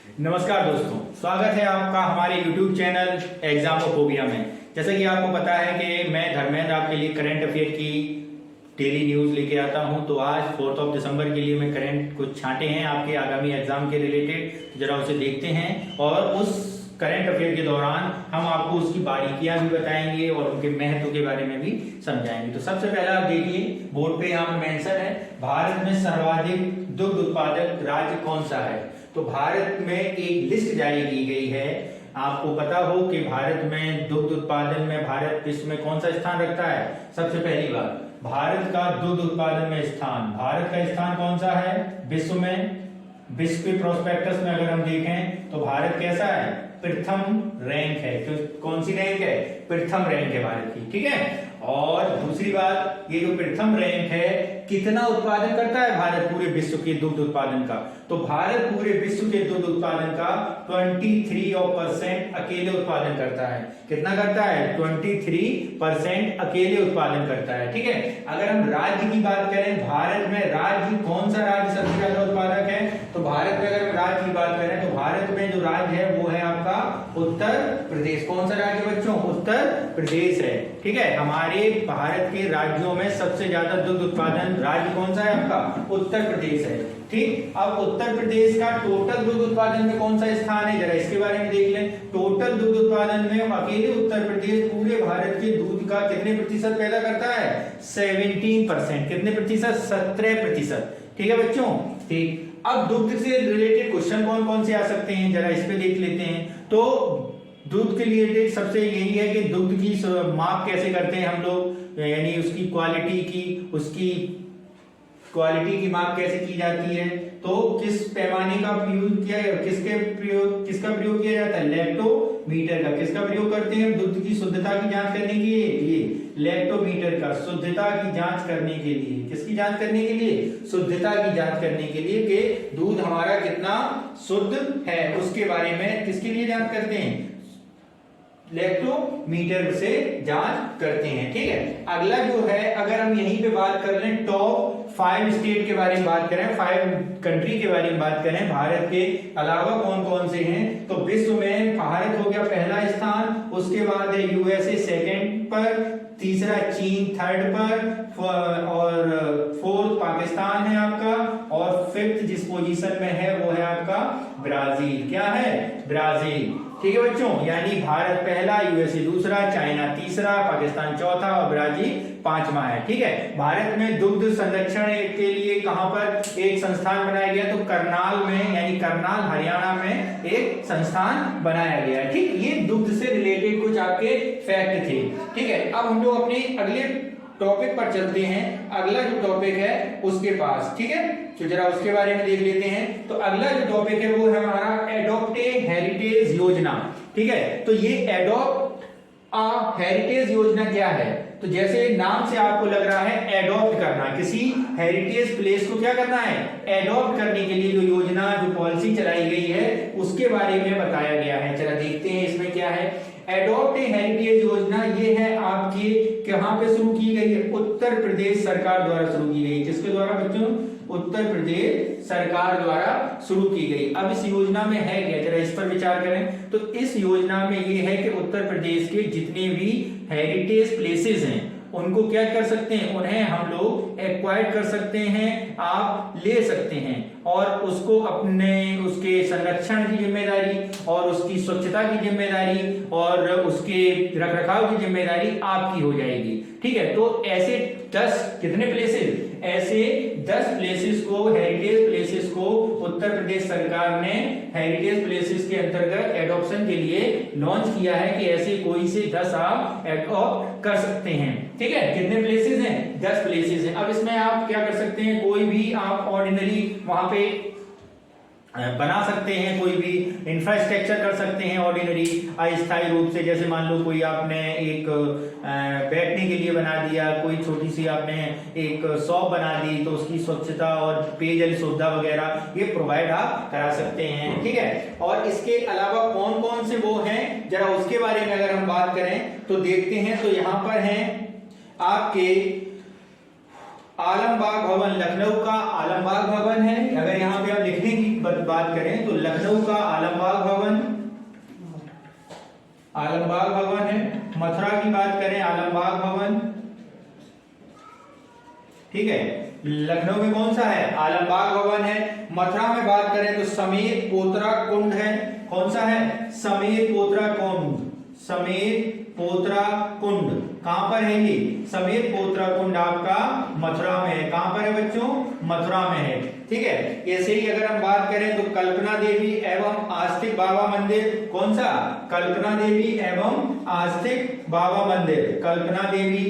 नमस्कार दोस्तों, स्वागत है आपका हमारे YouTube चैनल एग्जामोफोबिया में। जैसा कि आपको पता है कि मैं धर्मेंद्र आपके लिए करंट अफेयर की डेली न्यूज़ लेके आता हूं। तो आज 4 दिसंबर के लिए मैं करंट कुछ छांटे हैं आपके आगामी एग्जाम के रिलेटेड, जरा उसे देखते हैं और उस करंट अफेयर के दौरान हम आपको उसकी बारीकियां भी बताएंगे और उनके महत्व के बारे में भी समझाएंगे। तो सबसे पहला आप देखिए, बोर्ड पे यहाँ मेंशन है, भारत में सर्वाधिक दुग्ध उत्पादक राज्य कौन सा है। तो भारत में एक लिस्ट जारी की गई है। आपको पता हो कि भारत में दुग्ध उत्पादन में भारत विश्व में कौन सा स्थान रखता है। सबसे पहली बात, भारत का दुग्ध उत्पादन में स्थान, भारत का स्थान कौन सा है विश्व में। विश्व के प्रोस्पेक्टस में अगर हम देखें तो भारत कैसा है, प्रथम रैंक है। कौन सी रैंक है, प्रथम रैंक है भारत की, ठीक है। और दूसरी बात, ये जो प्रथम रैंक है, कितना उत्पादन करता है भारत पूरे विश्व के दुग्ध उत्पादन का। तो भारत पूरे विश्व के दुग्ध उत्पादन का 23% अकेले उत्पादन करता है। कितना करता है, 23% अकेले उत्पादन करता है, ठीक है। अगर हम राज्य की बात करें, भारत में राज्य कौन सा राज्य सबसे ज्यादा उत्पादक है, तो भारत में अगर हम राज्य की बात करें तो भारत में जो राज्य है वो है आपका उत्तर प्रदेश। कौन सा राज्य बच्चों, उत्तर प्रदेश है, ठीक है। हमारे भारत के राज्यों में सबसे ज्यादा दुग्ध उत्पादन राज्य कौन सा है आपका, उत्तर प्रदेश है, ठीक। अब उत्तर प्रदेश का टोटल दुग्ध उत्पादन में कौन सा स्थान है, जरा इसके बारे में देख लें। टोटल दुग्ध उत्पादन में अकेले उत्तर प्रदेश पूरे भारत के दूध का कितने प्रतिशत पैदा करता है, 17%। कितने प्रतिशत, 17%, ठीक है बच्चों, ठीक। अब दुग्ध से रिलेटेड क्वेश्चन कौन कौन से आ सकते हैं, जरा इस पे देख लेते हैं। तो दूध के लिए सबसे यही है कि दुग्ध की माप कैसे करते हैं हम लोग, यानी उसकी क्वालिटी की, उसकी क्वालिटी की माप कैसे की जाती है। तो किस पैमाने का प्रयोग किया, किसका प्रयोग किया जाता है, लैक्टोमीटर का। किसका प्रयोग करते हैं, दूध की शुद्धता की जांच करने के लिए, ये लैक्टोमीटर का, शुद्धता की जांच करने के लिए। किसकी जांच करने के लिए, शुद्धता की जांच करने के लिए कि दूध हमारा कितना शुद्ध है, उसके बारे में किसके लिए जांच करते हैं, लैक्टोमीटर से जांच करते हैं, ठीक है। अगला जो है, अगर हम यहीं पे बात कर लें, टॉप 5 स्टेट के बारे में बात करें, 5 कंट्री के बारे में बात करें, भारत के अलावा कौन कौन से हैं, तो विश्व में भारत हो गया पहला स्थान, उसके बाद है यूएसए सेकंड पर, तीसरा चीन थर्ड पर, और फोर्थ पाकिस्तान है आपका, और फिफ्थ जिस पोजीशन में है वो है आपका ब्राजील। क्या है, ब्राजील, ठीक है बच्चों। यानी भारत पहला, यूएसए दूसरा, चाइना तीसरा, पाकिस्तान चौथा और ब्राजील पांचवा है, ठीक है। भारत में दुग्ध संरक्षण के लिए कहां पर एक संस्थान बनाया गया, तो करनाल में, यानी करनाल हरियाणा में एक संस्थान बनाया गया, ठीक। ये दुग्ध से रिलेटेड कुछ आपके फैक्ट थे, ठीक है। अब हम लोग अपने अगले टॉपिक पर चलते हैं। अगला जो टॉपिक है उसके पास, ठीक है, तो जरा उसके बारे में देख लेते हैं। तो अगला जो टॉपिक है वो है हमारा एडॉप्ट ए हेरिटेज योजना, ठीक है। तो ये एडॉप्ट अ हेरिटेज योजना क्या है, तो जैसे नाम से आपको लग रहा है एडॉप्ट करना, किसी हेरिटेज प्लेस को क्या करना है, एडॉप्ट करने के लिए जो योजना, जो पॉलिसी चलाई गई है उसके बारे में बताया गया है। चला देखते हैं इसमें क्या है। एडॉप्ट ए हेरिटेज योजना ये है आपकी कहां पे शुरू की गई है, उत्तर प्रदेश सरकार द्वारा शुरू की गई। किसके द्वारा बच्चों, उत्तर प्रदेश सरकार द्वारा शुरू की गई। अब इस योजना में है क्या, जरा इस पर विचार करें। तो इस योजना में ये है कि उत्तर प्रदेश के जितने भी हेरिटेज प्लेसेस हैं उनको क्या कर सकते हैं, उन्हें हम लोग एक्वायर कर सकते हैं, आप ले सकते हैं, और उसको अपने उसके संरक्षण की जिम्मेदारी और उसकी स्वच्छता की जिम्मेदारी और उसके रखरखाव की जिम्मेदारी आपकी हो जाएगी, ठीक है। तो ऐसे 10 कितने प्लेसेस, ऐसे 10 प्लेसेस को, हेरिटेज प्लेसेस को उत्तर प्रदेश सरकार ने हेरिटेज प्लेसेस के अंतर्गत एडॉप्शन के लिए लॉन्च किया है कि ऐसे कोई से 10 आप एडॉप्ट कर सकते हैं, ठीक है। कितने प्लेसेस हैं, 10 प्लेसेस हैं। अब इसमें आप क्या कर सकते हैं, कोई भी आप ऑर्डिनरी वहां पे बना सकते हैं, कोई भी इंफ्रास्ट्रक्चर कर सकते हैं ऑर्डिनरी अस्थायी रूप से। जैसे मान लो कोई आपने एक बैठने के लिए बना दिया, कोई छोटी सी आपने एक शॉप बना दी, तो उसकी स्वच्छता और पेयजल सुविधा वगैरह ये प्रोवाइड आप करा सकते हैं, ठीक है। और इसके अलावा कौन कौन से वो हैं, जरा उसके बारे में अगर हम बात करें तो देखते हैं। तो यहाँ पर हैं आपके आलमबाग भवन लखनऊ का आलमबाग भवन है। अगर यहाँ पे हम लिखने की बात करें तो लखनऊ का आलमबाग भवन है। मथुरा की बात करें आलमबाग भवन, ठीक है। लखनऊ में कौन सा है? आलमबाग भवन है। मथुरा में बात करें तो समेत पोतरा कुंड है। कौन सा है? समेत पोतरा कुंड। समेत पोतरा कुंड कहां पर है? ये समेत पोतरा कुंड आपका मथुरा में है। कहां पर है बच्चों? मथुरा में है, ठीक है। ऐसे ही अगर हम बात करें तो कल्पना देवी एवं आस्तिक बाबा मंदिर, कौन सा? कल्पना देवी एवं आस्तिक बाबा मंदिर। कल्पना देवी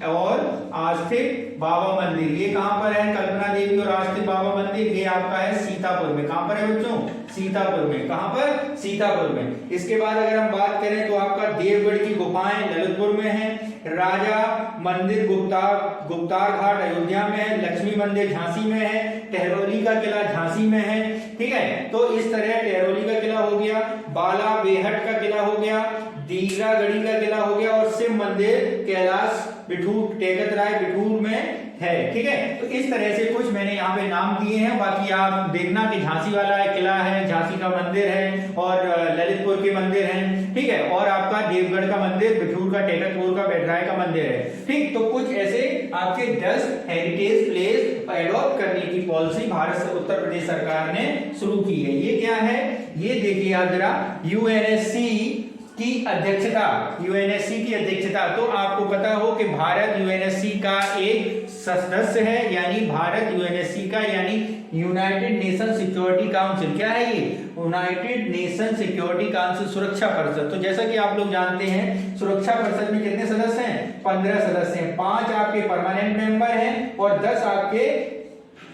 और आस्तिक बाबा मंदिर, ये कहां पर है? कल्पना देवी और आस्तिक बाबा मंदिर, ये आपका है सीतापुर में। कहां पर है बच्चों? सीतापुर में। कहां पर? सीतापुर में। इसके बाद अगर हम बात करें तो आपका देवगढ़ की गुफाएं ललितपुर में है। राजा मंदिर गुप्तार घाट अयोध्या में है। लक्ष्मी मंदिर झांसी में है। टहरौली का किला झांसी में है, ठीक है। तो इस तरह टहरौली का किला हो गया, बाला बेहट का किला हो गया, दीघागढ़ी का किला हो गया और शिव मंदिर कैलाश बिठूर टेकत राय बिठूर में है, ठीक है। तो इस तरह से कुछ मैंने यहाँ पे नाम दिए हैं। बाकी आप देखना कि झांसी वाला किला है, झांसी का मंदिर है और ललितपुर के मंदिर हैं, ठीक है। और आपका देवगढ़ का मंदिर, बिठूर का, टेकतपुर का, बेटराय का मंदिर है, ठीक। तो कुछ ऐसे आपके 10 हेरिटेज प्लेस एडॉप्ट करने की पॉलिसी भारत उत्तर प्रदेश सरकार ने शुरू की है। ये क्या है? ये देखिए आप जरा, यूएनएससी की अध्यक्षता, यूएनएससी की अध्यक्षता। तो आपको पता हो कि भारत यूएनएससी का एक सदस्य है, यानी भारत यूएनएससी का यानी यूनाइटेड नेशन सिक्योरिटी काउंसिल। क्या है ये? यूनाइटेड नेशन सिक्योरिटी काउंसिल, सुरक्षा परिषद। तो जैसा कि आप लोग जानते हैं सुरक्षा परिषद में कितने सदस्य हैं? 15 सदस्य हैं। 5 आपके परमानेंट मेंबर हैं और 10 आपके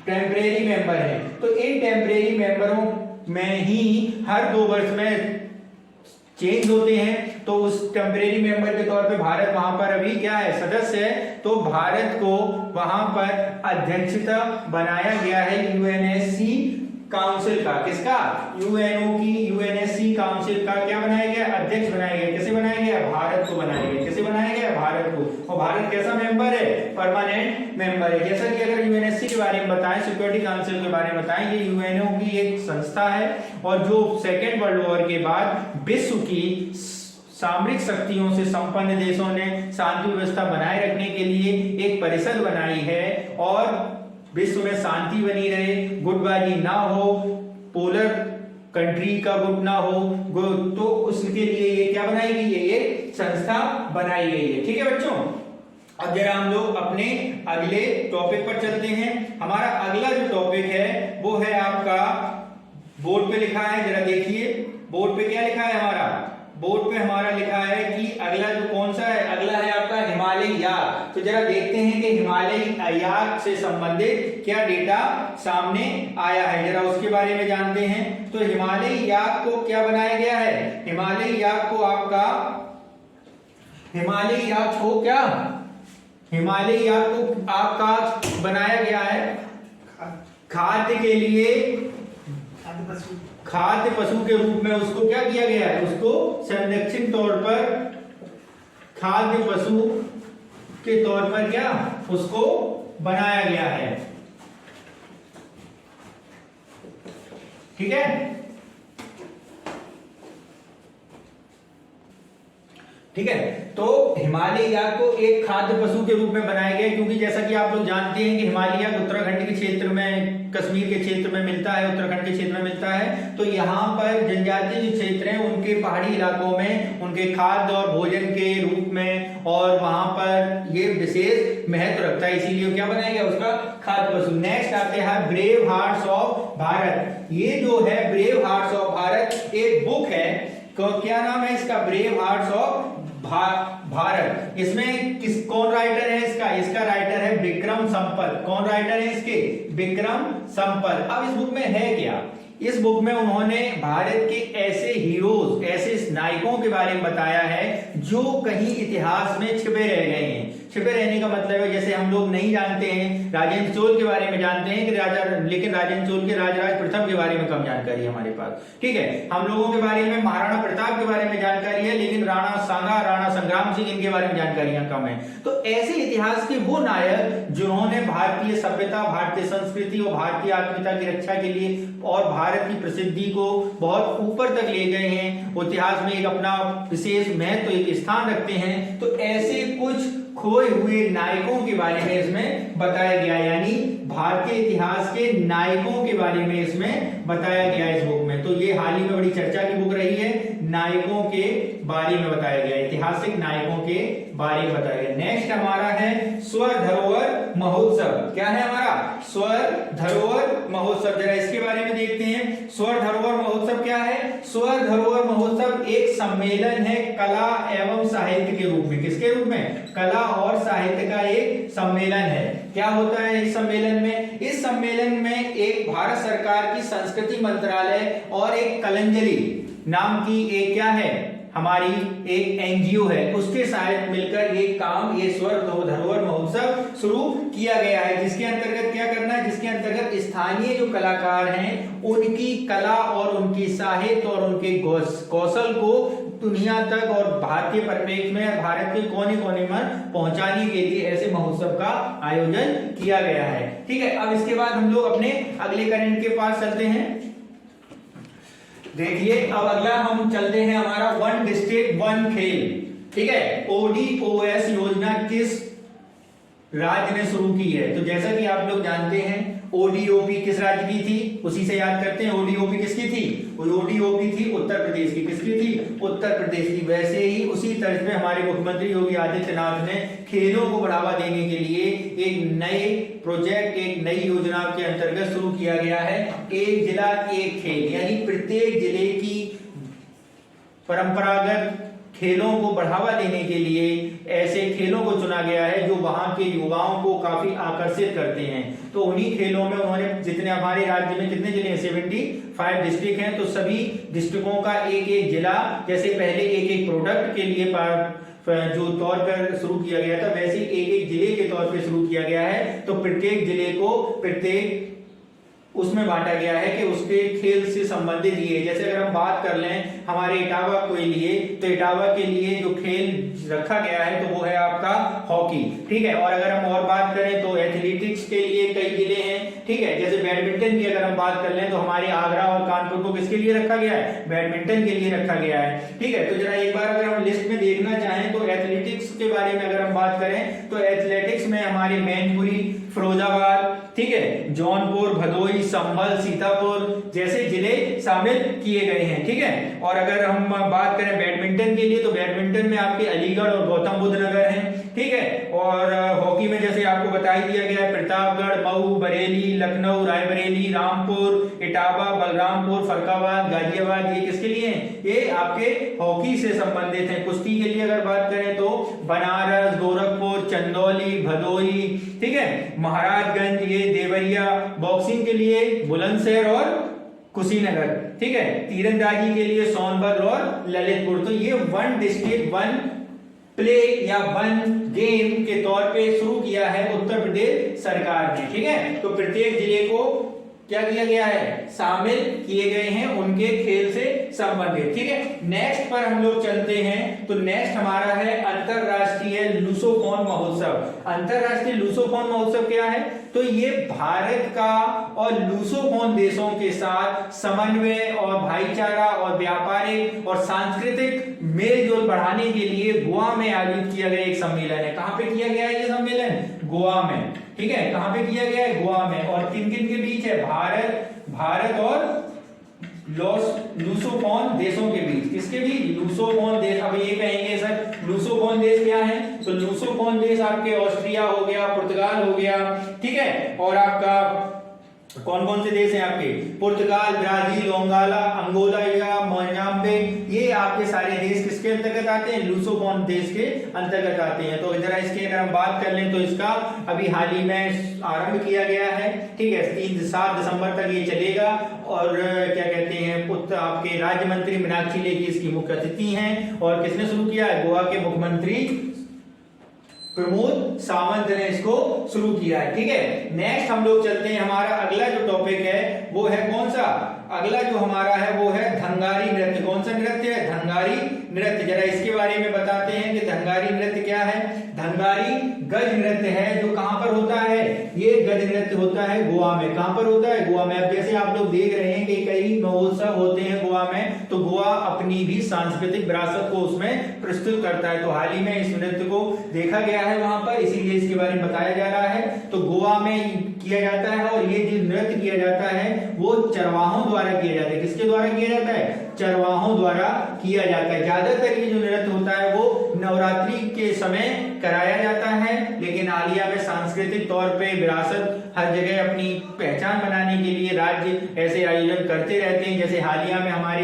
टेम्परेरी मेंबर हैं। तो इन टेम्परेरी मेंबरों में ही हर 2 वर्ष में चेंज होते हैं। तो उस टेम्परेरी मेंबर के तौर पे भारत वहां पर अभी क्या है? सदस्य है। तो भारत को वहां पर अध्यक्षता बनाया गया है यूएनएससी काउंसिल का। किसका? यूएनओ की, यूएनएससी काउंसिल का क्या बनाया गया? अध्यक्ष बनाया गया। किसे बनाया गया? भारत को बनाया गया। किसे बनाया गया? भारत को। और भारत कैसा मेंबर है? परमानेंट मेंबर है। जैसा कि अगर यूएनएससी के बारे में बताएं, सिक्योरिटी काउंसिल के बारे में बताएं, ये यूएनओ की एक संस्था है और जो सेकेंड वर्ल्ड वॉर के बाद विश्व की सामरिक शक्तियों से संपन्न देशों ने शांति व्यवस्था बनाए रखने के लिए एक परिषद बनाई है और विश्व में शांति बनी रहे, गुटबाजी ना हो, पोलर कंट्री का गुट ना हो, तो उसके लिए ये क्या बनाई गई है? ये संस्था बनाई गई है, ठीक है बच्चों। अब जरा हम लोग अपने अगले टॉपिक पर चलते हैं। हमारा अगला जो टॉपिक है वो है आपका, बोर्ड पे लिखा है, जरा देखिए बोर्ड पे क्या लिखा है हमारा। बोर्ड पे हमारा लिखा है कि अगला जो कौन सा है? अगला है आपका हिमालयी याक। तो जरा देखते हैं कि हिमालयी याक से संबंधित क्या डेटा सामने आया है, जरा उसके बारे में जानते हैं। तो हिमालयी याक को क्या बनाया गया है? हिमालयी याक को आपका, हिमालयी याक को क्या, हिमालयी याक को आपका बनाया गया है खाद्य के लिए, खाद्य पशु के रूप में उसको क्या किया गया है? उसको संरक्षित तौर पर खाद्य पशु के तौर पर क्या उसको बनाया गया है, ठीक है। ठीक है, तो हिमालयी याक को एक खाद्य पशु के रूप में बनाया गया, क्योंकि जैसा कि आप लोग जानते हैं कि हिमालयी याक उत्तराखंड के क्षेत्र में, कश्मीर के क्षेत्र में मिलता है, उत्तराखंड के क्षेत्र में मिलता है। तो यहाँ पर जनजातीय जो क्षेत्र हैं उनके पहाड़ी इलाकों में उनके खाद्य और भोजन के रूप में और वहां पर ये विशेष महत्व रखता है, इसीलिए क्या बनाया गया उसका खाद्य पशु। नेक्स्ट आते हैं ब्रेव हार्ट्स ऑफ भारत। ये जो है ब्रेव हार्ट्स ऑफ भारत एक बुक है, क्या नाम है इसका? Brave hearts of Bharat. इसमें कौन राइटर है इसका? इसका राइटर है विक्रम संपत। कौन राइटर है इसके? विक्रम संपत। अब इस बुक में है क्या? इस बुक में उन्होंने भारत के ऐसे हीरोज, ऐसे नायकों के बारे में बताया है जो कहीं इतिहास में छिपे रह गए हैं। छिपे रहने का मतलब है जैसे हम लोग नहीं जानते हैं, राजेंद्र चोल के बारे में जानते हैं कि राजा, लेकिन राजेंद्र चोल के राजराज प्रथम के बारे में कम जानकारी है हमारे पास, ठीक है। हम लोगों के बारे में महाराणा प्रताप के बारे में जानकारी है, लेकिन राणा सांगा, राणा संग्राम सिंह, इनके बारे में जानकारियां कम है। तो ऐसे इतिहास के वो नायक जिन्होंने भारतीय सभ्यता, भारतीय संस्कृति और भारतीय आत्मीयता की रक्षा के लिए और भारत की प्रसिद्धि को बहुत ऊपर तक ले गए हैं, इतिहास में एक अपना विशेष महत्व, एक स्थान रखते हैं। तो ऐसे कुछ खोए हुए नायकों के बारे में इसमें बताया गया, यानी भारतीय इतिहास के नायकों के बारे में इसमें बताया गया इस बुक में। तो ये हाल ही में बड़ी चर्चा की बुक रही है, नायकों के बारे में बताया गया, ऐतिहासिक नायकों के बारे में बताया गया। नेक्स्ट हमारा है स्वर धरोहर महोत्सव। क्या है हमारा? स्वर धरोहर महोत्सव। जरा इसके बारे में देखते हैं। स्वर धरोहर महोत्सव क्या है? स्वर धरोहर महोत्सव एक सम्मेलन है कला एवं साहित्य के रूप में। किसके रूप में? कला और साहित्य का एक सम्मेलन है। क्या होता है इस सम्मेलन में? इस सम्मेलन में एक भारत सरकार की संस्कृति मंत्रालय और एक कलंजलि नाम की एक क्या है हमारी एक एनजीओ है, उसके साथ मिलकर ये काम, ये स्वर धरोहर महोत्सव शुरू किया गया है। जिसके अंतर्गत क्या करना है? जिसके अंतर्गत स्थानीय जो कलाकार हैं उनकी कला और उनकी साहित्य और उनके कौशल को दुनिया तक और भारतीय परिप्रेक्ष्य में भारत के कोने कोने में पहुंचाने के लिए ऐसे महोत्सव का आयोजन किया गया है। ठीक है, अब इसके बाद हम लोग अपने अगले करंट के पास चलते हैं। देखिए अब अगला हम चलते हैं हमारा वन डिस्ट्रिक्ट वन खेल। ठीक है, ODOS योजना किस राज्य ने शुरू की है? तो जैसा कि आप लोग जानते हैं ODOP किस राज्य की थी, उसी से याद करते हैं। ODOP किसकी थी? ODOP थी उत्तर प्रदेश की। किसकी थी? उत्तर प्रदेश की। वैसे ही उसी तर्ज पे हमारे मुख्यमंत्री योगी आदित्यनाथ ने खेलों को बढ़ावा देने के लिए एक नए प्रोजेक्ट, एक नई योजना के अंतर्गत शुरू किया गया है एक जिला एक खेल, यानी प्रत्येक जिले की परंपरागत खेलों को बढ़ावा देने के लिए ऐसे खेलों को चुना गया है जो वहां के युवाओं को काफी आकर्षित करते हैं। तो उन्हीं खेलों में उन्होंने, जितने हमारे राज्य में कितने जिले हैं? 75 डिस्ट्रिक्ट हैं, तो सभी डिस्ट्रिक्टों का एक एक जिला, जैसे पहले एक एक प्रोडक्ट के लिए जो तौर पर शुरू किया गया था, वैसे एक एक जिले के तौर पर शुरू किया गया है। तो प्रत्येक जिले को प्रत्येक उसमें बांटा गया है कि उसके खेल से संबंधित ये, जैसे अगर हम बात कर लें हमारे इटावा के लिए, तो इटावा के लिए जो खेल रखा गया है तो वो है आपका हॉकी। ठीक है, और अगर हम और बात करें तो एथलेटिक्स के लिए कई जिले हैं। ठीक है, जैसे बैडमिंटन की अगर हम बात कर लें तो हमारे आगरा और कानपुर को किसके लिए रखा गया है? बैडमिंटन के लिए रखा गया है। ठीक है, तो जरा एक बार अगर हम लिस्ट में देखना चाहें तो एथलेटिक्स के बारे में अगर हम बात करें तो एथलेटिक्स में हमारे मैनपुरी, फिरोजाबाद, ठीक है, जौनपुर, भदोही, संभल, सीतापुर जैसे जिले शामिल किए गए हैं। ठीक है, और अगर हम बात करें बैडमिंटन के लिए तो बैडमिंटन में आपके अलीगढ़ और गौतम बुद्ध नगर हैं। ठीक है, और हॉकी में जैसे आपको बता ही दिया गया है प्रतापगढ़, मऊ, बरेली, लखनऊ, रायबरेली, रामपुर, इटावा, बलरामपुर, फर्रुखाबाद, गाजियाबाद, ये किसके लिए हैं? ये आपके हॉकी से संबंधित हैं। कुश्ती के लिए अगर बात करें तो बनारस, गोरखपुर, चंदौली, भदोही, ठीक है, महाराजगंज, ये देवरिया। बॉक्सिंग के लिए बुलंदशहर और कुशीनगर। ठीक है, तीरंदाजी के लिए सोनभद्र और ललितपुर। तो ये वन डिस्ट्रिक्ट वन प्ले या वन गेम के तौर पे शुरू किया है उत्तर प्रदेश सरकार ने। ठीक है, तो प्रत्येक जिले को क्या किया गया है? शामिल किए गए हैं उनके खेल से संबंधित। ठीक है, नेक्स्ट पर हम लोग चलते हैं। तो नेक्स्ट हमारा है अंतरराष्ट्रीय लूसोफोन महोत्सव। अंतरराष्ट्रीय लूसोफोन महोत्सव क्या है? तो ये भारत का और लूसोफोन देशों के साथ समन्वय और भाईचारा और व्यापारिक और सांस्कृतिक मेल जोल बढ़ाने के लिए गोवा में आयोजित किया गया एक सम्मेलन है। कहां पे किया गया है ये सम्मेलन? गोवा में। ठीक है, कहां पे किया गया है? गोवा में। और किन किन के बीच है? भारत और लूसोफोन देशों के बीच। किसके बीच? लूसोफोन देश। अब ये कहेंगे सर लूसोफोन देश क्या है? तो लूसोफोन देश आपके ऑस्ट्रिया हो गया, पुर्तगाल हो गया, ठीक है, और आपका कौन कौन से देश हैं आपके? पुर्तगाल, ब्राजील, अंगोला या मोजाम्बिक, ये आपके सारे देश किसके अंतर्गत आते हैं? लूसोफोन देश के अंतर्गत आते हैं। तो जरा इसकी अगर हम बात कर लें तो इसका अभी हाल ही में आरंभ किया गया है। ठीक है, 7 दिसंबर तक ये चलेगा। और क्या कहते हैं, आपके राज्य मंत्री मीनाक्षी लेखी इसकी मुख्य अतिथि हैं। और किसने शुरू किया है? गोवा के मुख्यमंत्री प्रमोद सावंत ने इसको शुरू किया है। ठीक है, नेक्स्ट हम लोग चलते हैं, हमारा अगला जो टॉपिक है वो है कौन सा, अगला जो हमारा है वो है धंगारी नृत्य। कौन सा नृत्य है, धंगारी नृत्य। जरा इसके बारे में बताते हैं कि धंगारी नृत्य क्या है। धंगारी गज नृत्य है जो कहां पर होता है, ये गज नृत्य होता है गोवा में। कहां पर होता है, गोवा में। अब जैसे आप लोग देख रहे हैं कि कई महोत्सव होते हैं गोवा में, तो गोवा अपनी भी सांस्कृतिक विरासत को उसमें प्रस्तुत करता है। तो हाल ही में इस नृत्य को देखा गया है वहां पर, इसीलिए इसके बारे में बताया जा रहा है। तो गोवा में किया जाता है और ये जो नृत्य किया जाता है वो चरवाहों द्वारा किया जाता है। किसके द्वारा किया जाता है, चरवाहों द्वारा किया जाता है। ज्यादातर ये जो नृत्य होता है वो नवरात्रि के समय कराया जाता है, लेकिन हालिया में सांस्कृतिक तौर पे विरासत हर जगह अपनी पहचान बनाने के लिए राज्य ऐसे आयोजन करते रहते हैं। जैसे हालिया में हमारे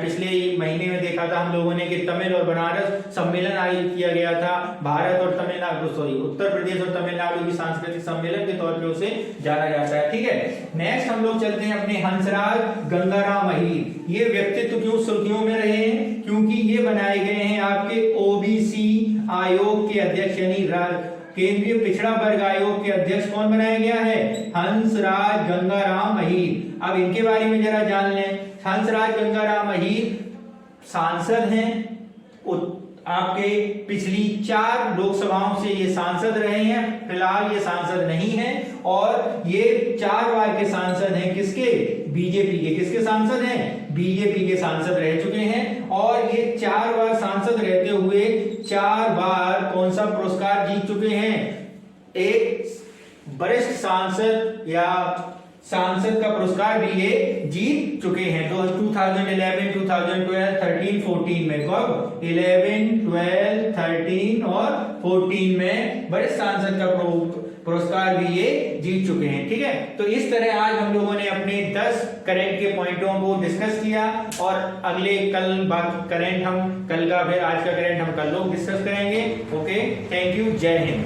पिछले महीने में देखा था हम लोगों ने कि तमिल और बनारस सम्मेलन आयोजित किया गया था। भारत और तमिलनाडु, सॉरी उत्तर प्रदेश और तमिलनाडु की सांस्कृतिक सम्मेलन के तौर पे उसे जाना जाता है। ठीक है, नेक्स्ट हम लोग चलते हैं अपने हंसराज गंगाराम अहीर। ये व्यक्तित्व क्यों सुर्खियों में रहे हैं, क्योंकि ये बनाए गए हैं आपके ओबीसी आयोग के अध्यक्ष, यानी केंद्रीय पिछड़ा वर्ग आयोग के अध्यक्ष कौन बनाया गया है, हंसराज गंगाराम अहीर। अब इनके बारे में जरा जान लें। हंसराज गंगाराम अहीर सांसद हैं, आपके पिछली 4 लोकसभाओं से ये सांसद रहे हैं। फिलहाल ये सांसद नहीं है और ये 4 बार के सांसद हैं। किसके, बीजेपी के। किसके सांसद हैं, बीजेपी के सांसद रह चुके हैं। और ये 4 बार सांसद रहते हुए 4 बार कौन सा पुरस्कार जीत चुके हैं, एक वरिष्ठ सांसद या सांसद का पुरस्कार भी ये जीत चुके हैं। तो 2011, 2012, 13, 14 में, कब 11, 12, 13 और 14 में वरिष्ठ सांसद का पुरस्कार भी ये जीत चुके हैं। ठीक है, तो इस तरह आज हम लोगों ने अपने 10 करंट के पॉइंटों को डिस्कस किया और अगले कल करंट हम कल का, फिर आज का करंट हम कल लोग डिस्कस करेंगे। ओके, थैंक यू, जय हिंद।